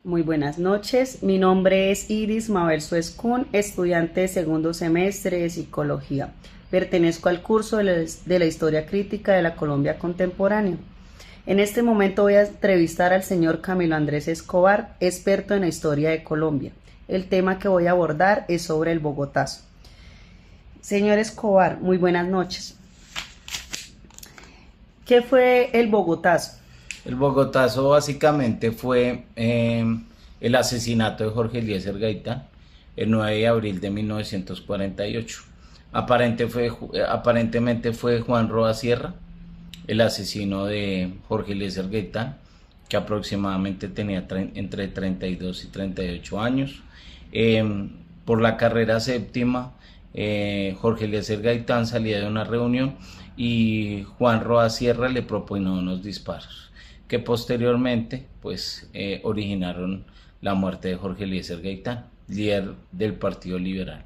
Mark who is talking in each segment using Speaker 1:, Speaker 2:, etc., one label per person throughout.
Speaker 1: Muy buenas noches, mi nombre es Iris Mabel Suescún, estudiante de segundo semestre de Psicología. Pertenezco al curso de la Historia Crítica de la Colombia Contemporánea. En este momento voy a entrevistar al señor Camilo Andrés Escobar, experto en la historia de Colombia. El tema que voy a abordar es sobre el Bogotazo. Señor Escobar, muy buenas noches. ¿Qué fue el Bogotazo?
Speaker 2: El Bogotazo básicamente fue el asesinato de Jorge Eliezer Gaitán el 9 de abril de 1948. Aparentemente fue Juan Roa Sierra, el asesino de Jorge Eliezer Gaitán, que aproximadamente tenía entre 32 y 38 años. Por la carrera séptima, Jorge Eliezer Gaitán salía de una reunión y Juan Roa Sierra le propinó unos disparos que posteriormente originaron la muerte de Jorge Eliezer Gaitán, líder del Partido Liberal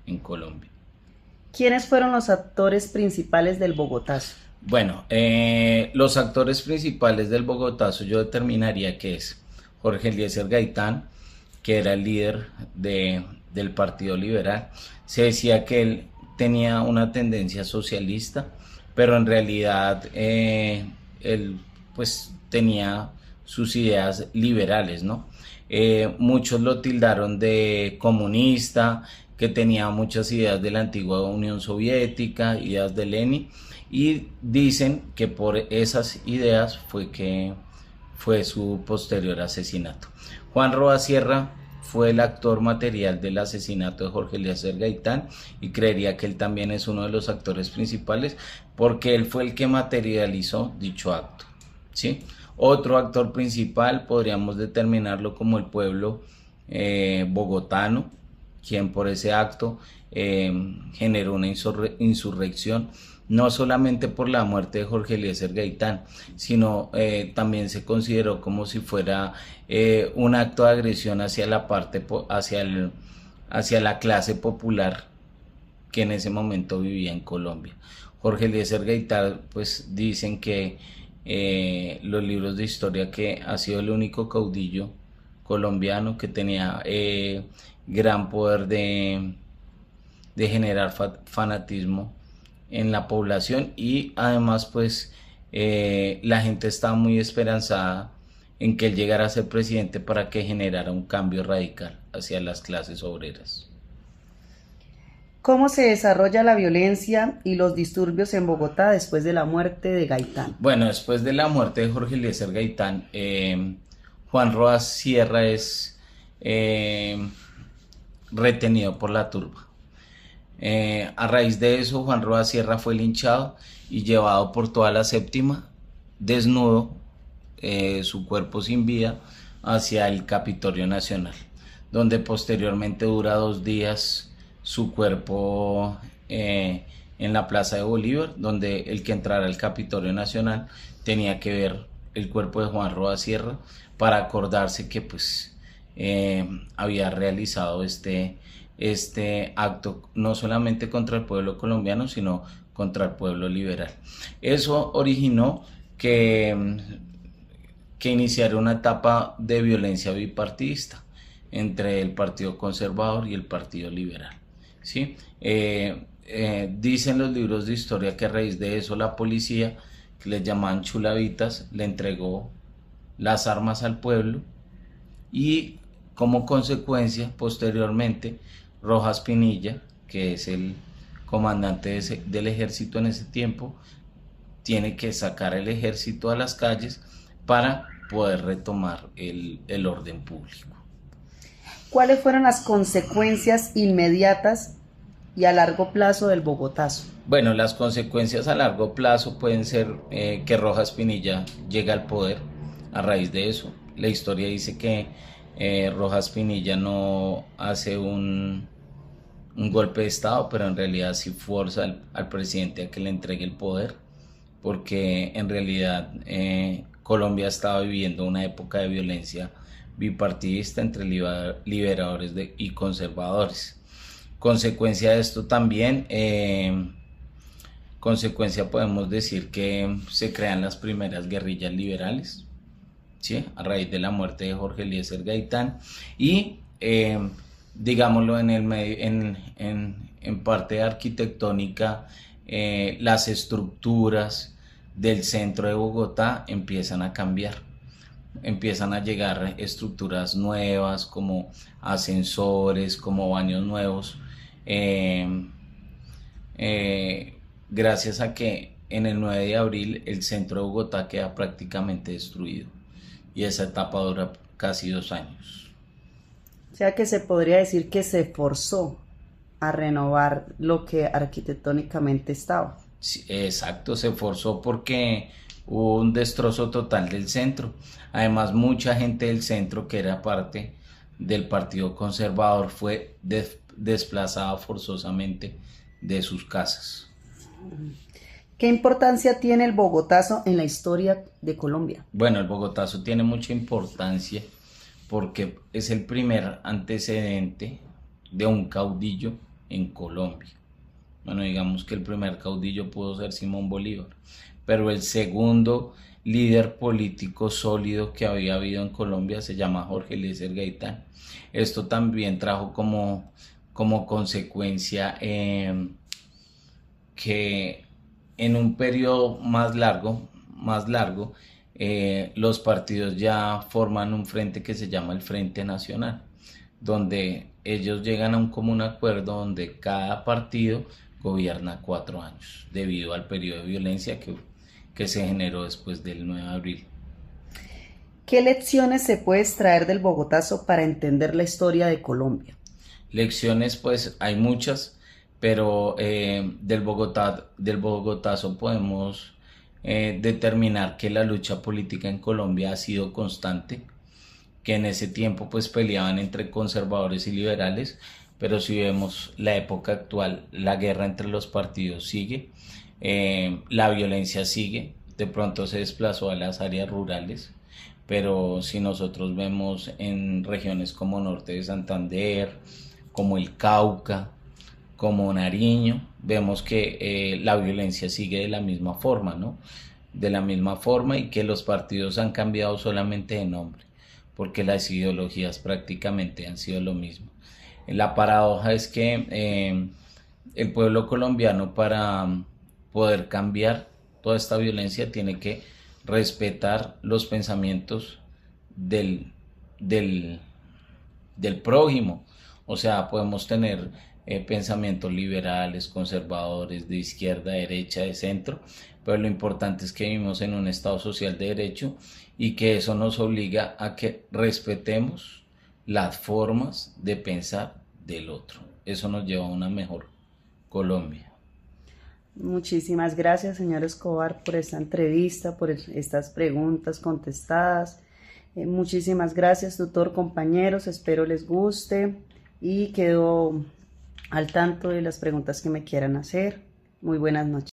Speaker 2: en Colombia.
Speaker 1: ¿Quiénes fueron los actores principales del Bogotazo?
Speaker 2: Bueno, los actores principales del Bogotazo yo determinaría que es Jorge Eliezer Gaitán, que era el líder del Partido Liberal. Se decía que él tenía una tendencia socialista, pero en realidad él pues tenía sus ideas liberales, ¿no? Muchos lo tildaron de comunista, que tenía muchas ideas de la antigua Unión Soviética, ideas de Lenin, y dicen que por esas ideas fue su posterior asesinato. Juan Roa Sierra fue el actor material del asesinato de Jorge Eliezer Gaitán y creería que él también es uno de los actores principales porque él fue el que materializó dicho acto, ¿sí? Otro actor principal podríamos determinarlo como el pueblo bogotano, quien por ese acto generó una insurrección, no solamente por la muerte de Jorge Eliezer Gaitán, sino también se consideró como si fuera un acto de agresión hacia hacia la clase popular que en ese momento vivía en Colombia. Jorge Eliezer Gaitán, pues dicen que los libros de historia que ha sido el único caudillo colombiano que tenía gran poder de generar fanatismo en la población y además pues la gente estaba muy esperanzada en que él llegara a ser presidente para que generara un cambio radical hacia las clases obreras.
Speaker 1: ¿Cómo se desarrolla la violencia y los disturbios en Bogotá después de la muerte de Gaitán?
Speaker 2: Bueno, después de la muerte de Jorge Eliezer Gaitán, Juan Roa Sierra es retenido por la turba. A raíz de eso, Juan Roa Sierra fue linchado y llevado por toda la séptima, desnudo, su cuerpo sin vida, hacia el Capitolio Nacional, donde posteriormente dura 2 días su cuerpo en la Plaza de Bolívar, donde el que entrara al Capitolio Nacional tenía que ver el cuerpo de Juan Roa Sierra para acordarse que pues había realizado este acto no solamente contra el pueblo colombiano, sino contra el pueblo liberal. Eso originó que iniciara una etapa de violencia bipartidista entre el Partido Conservador y el Partido Liberal, ¿sí? Dicen los libros de historia que a raíz de eso la policía, que les llamaban chulavitas, le entregó las armas al pueblo y como consecuencia posteriormente Rojas Pinilla, que es el comandante del ejército en ese tiempo, tiene que sacar el ejército a las calles para poder retomar el orden público.
Speaker 1: ¿Cuáles fueron las consecuencias inmediatas y a largo plazo del Bogotazo?
Speaker 2: Bueno, las consecuencias a largo plazo pueden ser que Rojas Pinilla llegue al poder a raíz de eso. La historia dice que Rojas Pinilla no hace un golpe de estado, pero en realidad sí fuerza al presidente a que le entregue el poder, porque en realidad Colombia estaba viviendo una época de violencia bipartidista entre liberadores y conservadores. Consecuencia de esto también, podemos decir que se crean las primeras guerrillas liberales, ¿sí? A raíz de la muerte de Jorge Eliezer Gaitán y digámoslo en parte arquitectónica, las estructuras del centro de Bogotá empiezan a cambiar, empiezan a llegar estructuras nuevas como ascensores, como baños nuevos, gracias a que en el 9 de abril el centro de Bogotá queda prácticamente destruido y esa etapa dura casi 2 años.
Speaker 1: O sea que se podría decir que se forzó a renovar lo que arquitectónicamente estaba.
Speaker 2: Sí, exacto, se forzó porque hubo un destrozo total del centro. Además, mucha gente del centro que era parte del Partido Conservador fue desplazada forzosamente de sus casas.
Speaker 1: ¿Qué importancia tiene el Bogotazo en la historia de Colombia?
Speaker 2: Bueno, el Bogotazo tiene mucha importancia porque es el primer antecedente de un caudillo en Colombia. Bueno, digamos que el primer caudillo pudo ser Simón Bolívar, pero el segundo líder político sólido que había habido en Colombia se llama Jorge Eliezer Gaitán. Esto también trajo como consecuencia que en un periodo más largo, los partidos ya forman un frente que se llama el Frente Nacional, donde ellos llegan a un común acuerdo donde cada partido gobierna 4 años, debido al periodo de violencia que se generó después del 9 de abril.
Speaker 1: ¿Qué lecciones se puede extraer del Bogotazo para entender la historia de Colombia?
Speaker 2: Lecciones, pues hay muchas, pero del Bogotazo podemos determinar que la lucha política en Colombia ha sido constante, que en ese tiempo pues peleaban entre conservadores y liberales, pero si vemos la época actual, la guerra entre los partidos sigue, la violencia sigue, de pronto se desplazó a las áreas rurales, pero si nosotros vemos en regiones como Norte de Santander, como el Cauca, como Nariño, vemos que la violencia sigue de la misma forma, ¿no? De la misma forma y que los partidos han cambiado solamente de nombre, porque las ideologías prácticamente han sido lo mismo. La paradoja es que el pueblo colombiano, para poder cambiar toda esta violencia, tiene que respetar los pensamientos del prójimo. O sea, podemos tener pensamientos liberales, conservadores, de izquierda, derecha, de centro, pero lo importante es que vivimos en un Estado social de derecho y que eso nos obliga a que respetemos las formas de pensar del otro. Eso nos lleva a una mejor Colombia.
Speaker 1: Muchísimas gracias, señor Escobar, por esta entrevista, por estas preguntas contestadas. Muchísimas gracias, tutor, compañeros, espero les guste y quedo al tanto de las preguntas que me quieran hacer. Muy buenas noches.